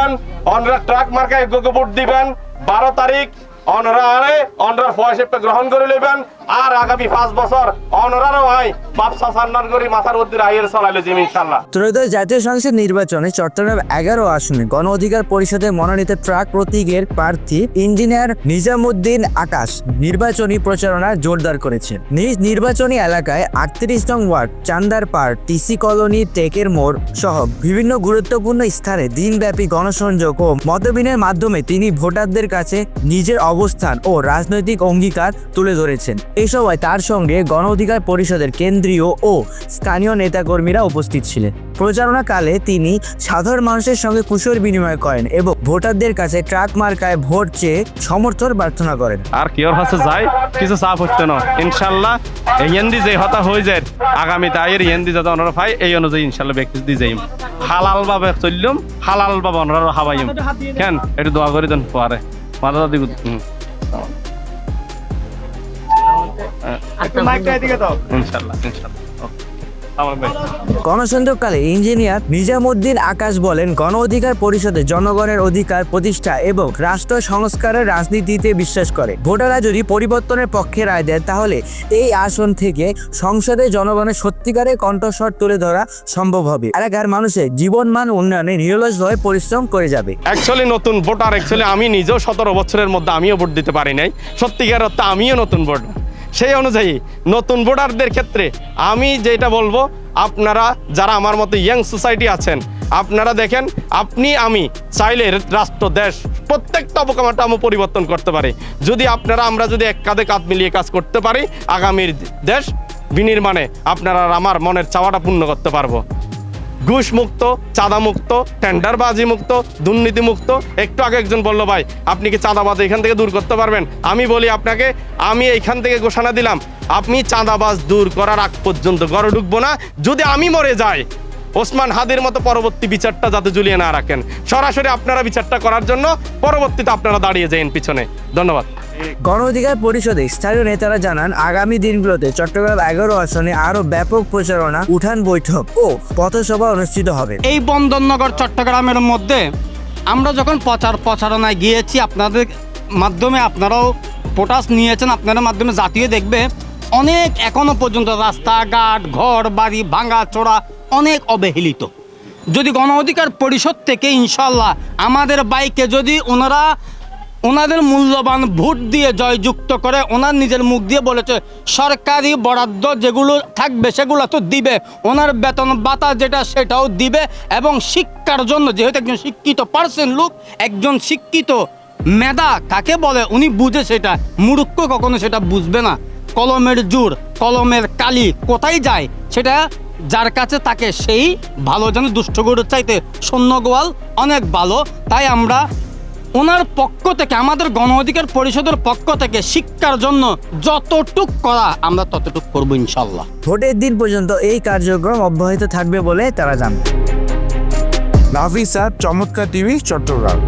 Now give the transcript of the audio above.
দিবেন, অনরা ট্রাক মার্কায় ভোট দিবেন। 12 তারিখ অনরার ফয়সেপটা গ্রহণ করে নেবেন। আর আগামী 5 বছর অনরারও হয় বাপসা সান্নার করে মাথার মধ্যে আইয়ের চলাইলে জিম ইনশাল্লাহ। ত্রয়োদশ জাতীয় সংসদ নির্বাচনে চট্টগ্রাম 11 আসনে গণ অধিকার পরিষদের মনোনীত ট্রাক প্রতীকের প্রার্থী ইঞ্জিনিয়ার নিজামুদ্দিন আকাশ নির্বাচনী প্রচারণা জোরদার করেছেন। নিজ নির্বাচনী এলাকায় 38 নং ওয়ার্ড, চান্দার পাড়, টিসি কলোনি, টেকের মোড় সহ বিভিন্ন গুরুত্বপূর্ণ স্থানে দিনব্যাপী গণসংযোগ ও মতবিনিময়ের মাধ্যমে তিনি ভোটারদের কাছে নিজের অবস্থান ও রাজনৈতিক অঙ্গীকার তুলে ধরেছেন। এই সময় তার সঙ্গে গণ অধিকার পরিষদের কেন্দ্রীয় ও স্থানীয় নেতাকর্মীরা উপস্থিত ছিলেন। প্রচারণাকালে তিনি সাধারণ মানুষের সঙ্গে কুশল বিনিময় করেন এবং ভোটারদের কাছে ট্রাক মার্কায় ভোট চেয়ে সমর্থন প্রার্থনা করেন। আর কিওর কাছে যাই কিছু চাপ হচ্ছে না ইনশাল্লাহ। এই হিন্দি যে হতা হয়ে যায় আগামী তাইয়ের হিন্দি যাতে অনারা পাই এই অনুযায়ী ইনশাল্লাহ ব্যক্তি দিয়ে যাইম। হালাল ভাবে চললাম, হালাল ভাবে অনারা হাবাইম। কেন একটু দোয়া করে দেন পরে মাথা দিক ইনশাল্লাহ ইনশাল্লাহ। গণসংযোগকালে ইঞ্জিনিয়ার নিজামুদ্দিন আকাশ বলেন, গণ অধিকার পরিষদে জনগণের অধিকার প্রতিষ্ঠা এবং রাষ্ট্র সংস্কারের রাজনীতিতে বিশ্বাস করে। ভোটাররা যদি পরিবর্তনের পক্ষে রায় দেন তাহলে এই আসন থেকে সংসদে জনগণের সত্যিকারের কণ্ঠস্বর তুলে ধরা সম্ভব হবে। এলাকার মানুষের জীবনমান উন্নয়নে নিরলসভাবে পরিশ্রম করে যাবে। অ্যাকচুয়ালি নতুন ভোটার, অ্যাকচুয়ালি আমি নিজেও 17 বছরের মধ্যে আমিও ভোট দিতে পারি নাই। সত্যিকার অর্থে আমিও নতুন ভোট। সেই অনুযায়ী নতুন ভোটারদের ক্ষেত্রে আমি যেটা বলবো, আপনারা যারা আমার মতো ইয়াং সোসাইটি আছেন, আপনারা দেখেন আপনি আমি চাইলে রাষ্ট্র দেশ প্রত্যেকটা অবকাঠামো পরিবর্তন করতে পারি যদি আমরা যদি এক কাঁধে কাঁধ মিলিয়ে কাজ করতে পারি। আগামীর দেশ বিনির্মাণে আপনারা আমার মনের চাওয়াটা পূর্ণ করতে পারবো। ঘুষ মুক্ত, চাঁদা মুক্ত, টেন্ডারবাজি মুক্ত, দুর্নীতি মুক্ত। একটু আগে একজন বলল, ভাই আপনি কি চাঁদাবাজ এখান থেকে দূর করতে পারবেন? আমি বলি আপনাকে, আমি এইখান থেকে ঘোষণা দিলাম, আপনি চাঁদাবাজ দূর করার আগ পর্যন্ত ঘরে ঢুকবো না। যদি আমি মরে যাই, ওসমান হাদির মতো পরবর্তী বিচারটা যাতে ঝুলিয়ে না রাখেন। সরাসরি আপনারা বিচারটা করার জন্য পরবর্তীতে আপনারা দাঁড়িয়ে যান পিছনে। ধন্যবাদ। গণ অধিকার পরিষদে স্থানীয় নেতারা জানান, আগামী দিনগুলোতে চট্টগ্রাম 11 আসনে আরো ব্যাপক প্রচারণা, উঠান বৈঠক ও পথসভা অনুষ্ঠিত হবে। এই বন্দরনগর চট্টগ্রামের মধ্যে আমরা যখন প্রচারণায় গিয়েছি, আপনাদের মাধ্যমে আপনারাও পোটাস নিয়েছেন, আপনাদের মাধ্যমে জাতীয় দেখবে অনেক এখনো পর্যন্ত রাস্তাঘাট, ঘর বাড়ি ভাঙা চোরা অনেক অবহেলিত। যদি গণ অধিকার পরিষদ থেকে ইনশাল্লাহ আমাদের বাইকে যদি ওনাদের মূল্যবান ভোট দিয়ে জয়যুক্ত করে, ওনার নিজের মুখ দিয়ে বলেছে সরকারি বরাদ্দ যেগুলো থাকবে সেগুলো তো দিবে, ওনার বেতন ভাতা যেটা সেটাও দিবে। এবং শিক্ষার জন্য, যেহেতু একজন শিক্ষিত পার্সন লোক, একজন শিক্ষিত মেধা কাকে বলে উনি বুঝে, সেটা মূর্খ কখনো সেটা বুঝবে না। কলমের জোর, কলমের কালি কোথায় যায় সেটা যার কাছে তাকে সেই ভালো জানে। দুষ্ট গরুর চাইতে শূন্য গোয়াল অনেক ভালো। তাই আমরা ওনার পক্ষ থেকে, আমাদের গণ অধিকার পরিষদের পক্ষ থেকে শিক্ষার জন্য যতটুক করা আমরা ততটুক করবো ইনশাল্লাহ। ভোটের দিন পর্যন্ত এই কার্যক্রম অব্যাহত থাকবে বলে তারা জানান। নাফিসা, চমৎকার টিভি, চট্টগ্রাম।